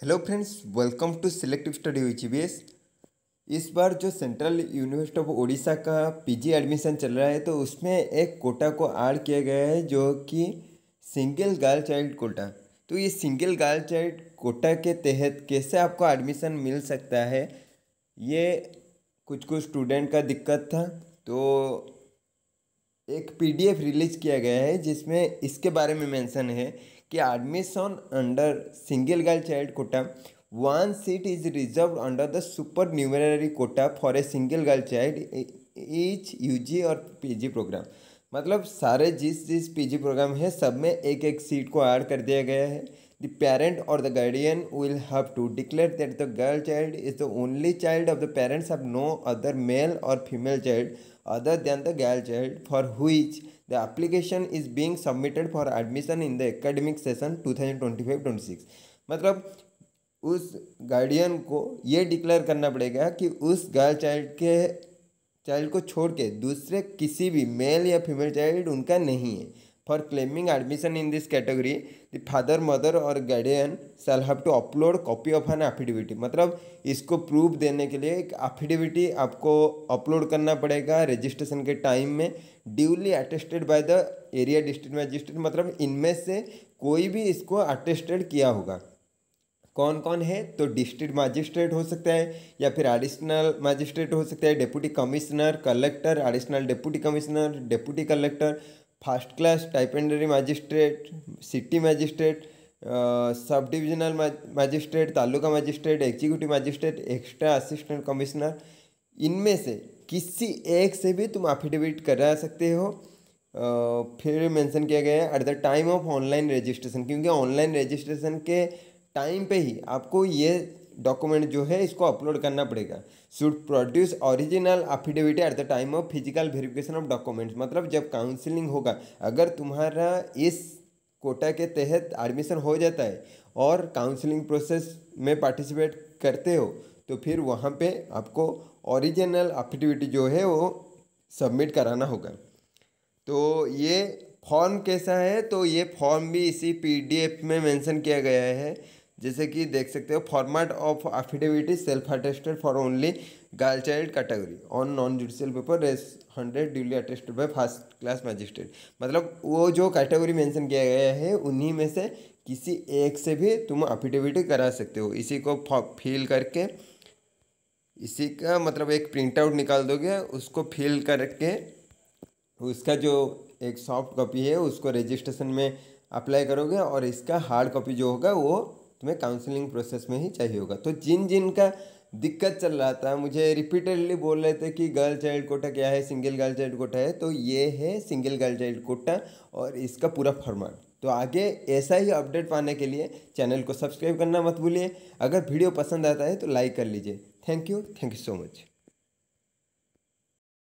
Hello friends, welcome to selective study with GBS. इस बार जो सेंट्रल यूनिवर्सिटी ऑफ ओडिशा का पीजी एडमिशन चल रहा है तो उसमें एक कोटा को ऐड किया गया है जो कि सिंगल गर्ल चाइल्ड कोटा। तो ये सिंगल गर्ल चाइल्ड कोटा के तहत कैसे आपको एडमिशन मिल सकता है, ये कुछ स्टूडेंट का दिक्कत था। तो एक पीडीएफ रिलीज किया गया है जिसमें इसके बारे में मेंशन है कि admission under single girl child quota, one seat is reserve under the supernumerary quota for a single girl child each UG और पीजी प्रोग्राम। मतलब सारे जिस पीजी प्रोग्राम है सब में एक एक सीट को ऐड कर दिया गया है। The parent or the guardian will have to declare that the girl child is the only child of the parents, have no other male or female child other than the girl child for which the application is being submitted for admission in the academic session 2025-26। मतलब उस guardian को ये declare करना पड़ेगा कि उस girl child को छोड़ के दूसरे किसी भी मेल या फीमेल चाइल्ड उनका नहीं है। For claiming admission in this category the father mother or guardian shall have to upload copy of an affidavit. मतलब इसको प्रूफ देने के लिए एक एफिडेविट आपको अपलोड करना पड़ेगा रजिस्ट्रेशन के टाइम में, duly attested by the area district magistrate. मतलब इनमें से कोई भी इसको अटेस्टेड किया होगा। कौन कौन है तो डिस्ट्रिक्ट मजिस्ट्रेट हो सकता है या फिर एडिशनल मजिस्ट्रेट हो सकता है, deputy commissioner, collector, additional deputy commissioner, deputy collector, first class stipendiary magistrate, city magistrate, sub divisional magistrate, taluka magistrate, executive magistrate, extra assistant commissioner. इनमें से किसी एक से भी तुम एफिडेविट करा सकते हो। फिर मेंशन किया गया है at the time of online registration, क्योंकि ऑनलाइन रजिस्ट्रेशन के टाइम पे ही आपको ये डॉक्यूमेंट जो है इसको अपलोड करना पड़ेगा। Should produce original affidavit at the time of physical verification of documents. मतलब जब काउंसलिंग होगा, अगर तुम्हारा इस कोटा के तहत एडमिशन हो जाता है और काउंसलिंग प्रोसेस में पार्टिसिपेट करते हो तो फिर वहाँ पे आपको ओरिजिनल एफिडेविट जो है वो सबमिट कराना होगा। तो ये फॉर्म कैसा है, तो ये फॉर्म भी इसी पीडीएफ में मेंशन किया गया है। जैसे कि देख सकते हो, format of affidavit is self attested for only girl child category on non judicial paper as 100 duly attested by first class magistrate. मतलब वो जो कैटेगरी मेंशन किया गया है उन्हीं में से किसी एक से भी तुम एफिडेविट करा सकते हो। इसी को फिल करके, इसी का मतलब एक प्रिंट आउट निकाल दोगे, उसको फिल करके उसका जो एक सॉफ्ट कॉपी है उसको रजिस्ट्रेशन में अप्लाई करोगे और इसका हार्ड कॉपी जो होगा वो तुम्हें काउंसलिंग प्रोसेस में ही चाहिए होगा। तो जिन का दिक्कत चल रहा था, मुझे रिपीटेडली बोल रहे थे कि गर्ल चाइल्ड कोटा क्या है, सिंगल गर्ल चाइल्ड कोटा है, तो ये है सिंगल गर्ल चाइल्ड कोटा और इसका पूरा फॉर्मेट। तो आगे ऐसा ही अपडेट पाने के लिए चैनल को सब्सक्राइब करना मत भूलिए। अगर वीडियो पसंद आता है तो लाइक कर लीजिए। Thank you so much.